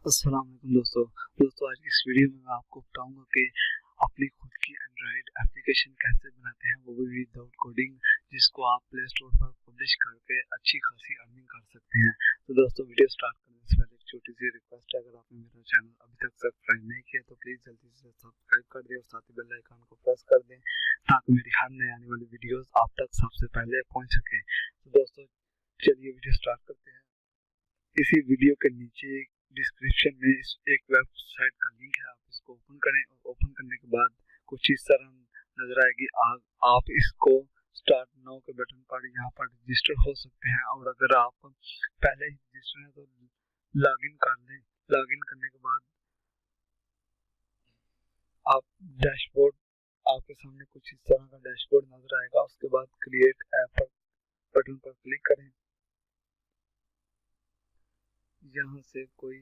अस्सलाम वालेकुम दोस्तों आज की इस वीडियो में मैं आपको बताऊंगा कि अपनी खुद की एंड्रॉयड एप्लीकेशन कैसे बनाते हैं, वो भी विदाउट कोडिंग, जिसको आप प्ले स्टोर पर पब्लिश करके अच्छी खासी अर्निंग कर सकते हैं। तो दोस्तों वीडियो स्टार्ट करने से पहले एक छोटी सी रिक्वेस्ट है, अगर आपने मेरा चैनल अभी तक सब्सक्राइब नहीं किया तो प्लीज़ जल्दी से सब्सक्राइब कर दें और साथ ही बेल आइकन को प्रेस कर दें ताकि मेरी हर नई आने वाली वीडियोस आप तक सबसे पहले पहुंच सके। तो दोस्तों चलिए वीडियो स्टार्ट करते हैं। इसी वीडियो के नीचे डिस्क्रिप्शन में इस एक वेबसाइट का लिंक है, आप इसको ओपन करें और ओपन करने के बाद कुछ इस तरह नजर आएगी। आप इसको स्टार्ट नाउ के बटन पर यहाँ पर रजिस्टर हो सकते हैं, और अगर आप पहले ही रजिस्टर हैं तो लॉगिन कर लें। लॉगिन करने के बाद आप डैशबोर्ड, आपके सामने कुछ इस तरह का डैशबोर्ड नजर आएगा। उसके बाद क्रिएट ऐप बटन पर क्लिक करें। यहाँ से कोई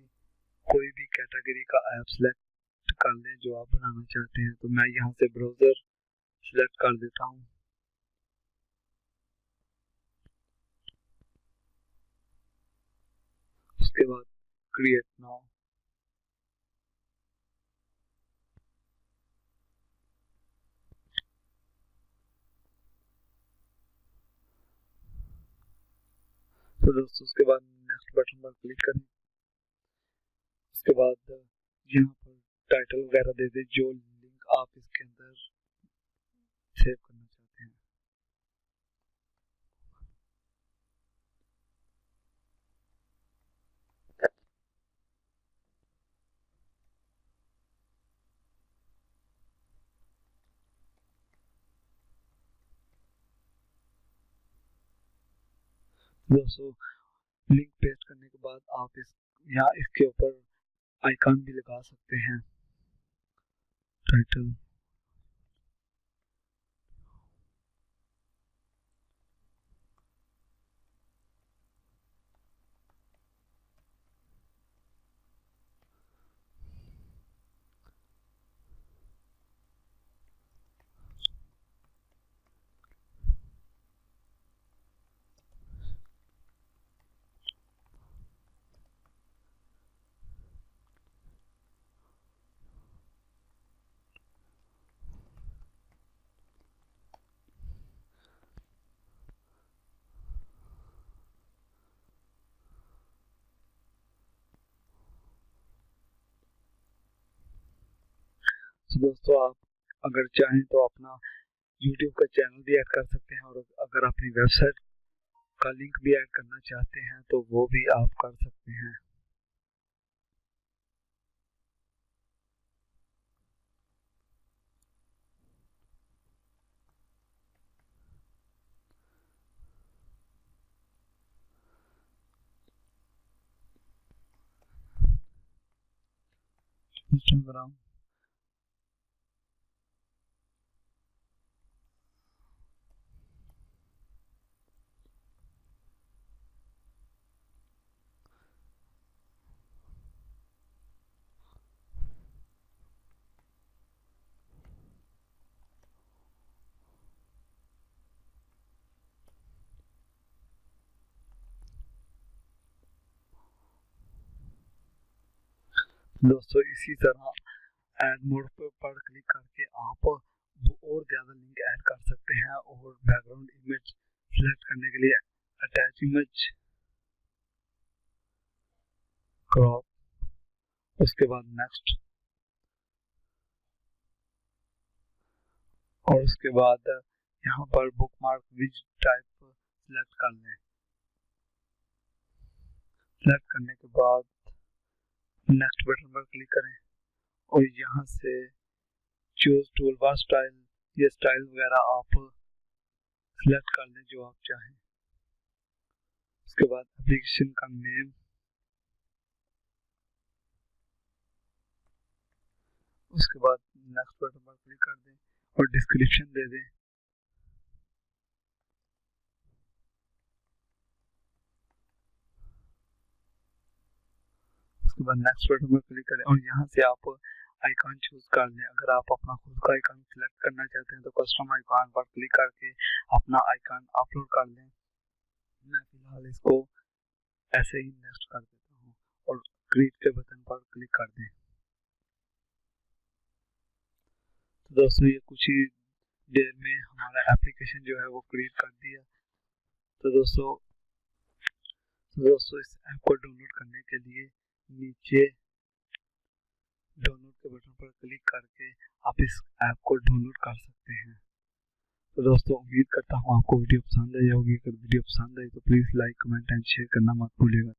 भी कैटेगरी का ऐप सेलेक्ट कर लें जो आप बनाना चाहते हैं। तो मैं यहाँ से ब्राउजर सेलेक्ट कर देता हूँ। उसके बाद क्रिएट नाउ। तो दोस्तों उसके बाद नेक्स्ट बटन पर क्लिक करें। उसके बाद यहाँ पर टाइटल वगैरह दे दें, जो लिंक आप इसके अंदर सेव करना चाहते हैं। दोस्तों लिंक पेस्ट करने के बाद आप यहाँ इसके ऊपर आइकन भी लगा सकते हैं, टाइटल। तो दोस्तों आप अगर चाहें तो अपना यूट्यूब का चैनल भी ऐड कर सकते हैं, और अगर अपनी वेबसाइट का लिंक भी ऐड करना चाहते हैं तो वो भी आप कर सकते हैं। इंस्टाग्राम, दोस्तों इसी तरह ऐड मोड पर क्लिक करके आप और ज़्यादा लिंक ऐड कर सकते हैं। और बैकग्राउंड इमेज सिलेक्ट करने के लिए अटैच इमेज, क्रॉप, उसके बाद नेक्स्ट, और उसके बाद यहाँ पर बुकमार्क विच टाइप सिलेक्ट कर लें। सिलेक्ट करने के बाद नेक्स्ट बटन पर क्लिक करें और यहाँ से चूज टूल बार स्टाइल, ये स्टाइल वगैरह आप सिलेक्ट कर लें जो आप चाहें। उसके बाद एप्लीकेशन का नेम, उसके बाद नेक्स्ट बटन पर क्लिक कर दें और डिस्क्रिप्शन दे दें। उसके बाद नेक्स्ट बटन पर क्लिक करें और यहाँ से आप आइकन चूज कर लें। अगर आप अपना खुद का आइकन सिलेक्ट करना चाहते हैं तो कस्टम आइकन पर क्लिक करके अपना आइकन अपलोड कर लें। मैं फिलहाल इसको ऐसे ही नेक्स्ट कर देता हूँ और क्रिएट के बटन पर क्लिक कर दें। तो दोस्तों ये कुछ ही देर में हमारा एप्लीकेशन जो है वो क्रिएट कर दिया। तो दोस्तों इस ऐप को डाउनलोड करने के लिए नीचे डाउनलोड के बटन पर क्लिक करके आप इस ऐप को डाउनलोड कर सकते हैं। तो दोस्तों उम्मीद करता हूँ आपको वीडियो पसंद आई होगी। अगर वीडियो पसंद आई तो please like, comment and share करना मत भूलिएगा।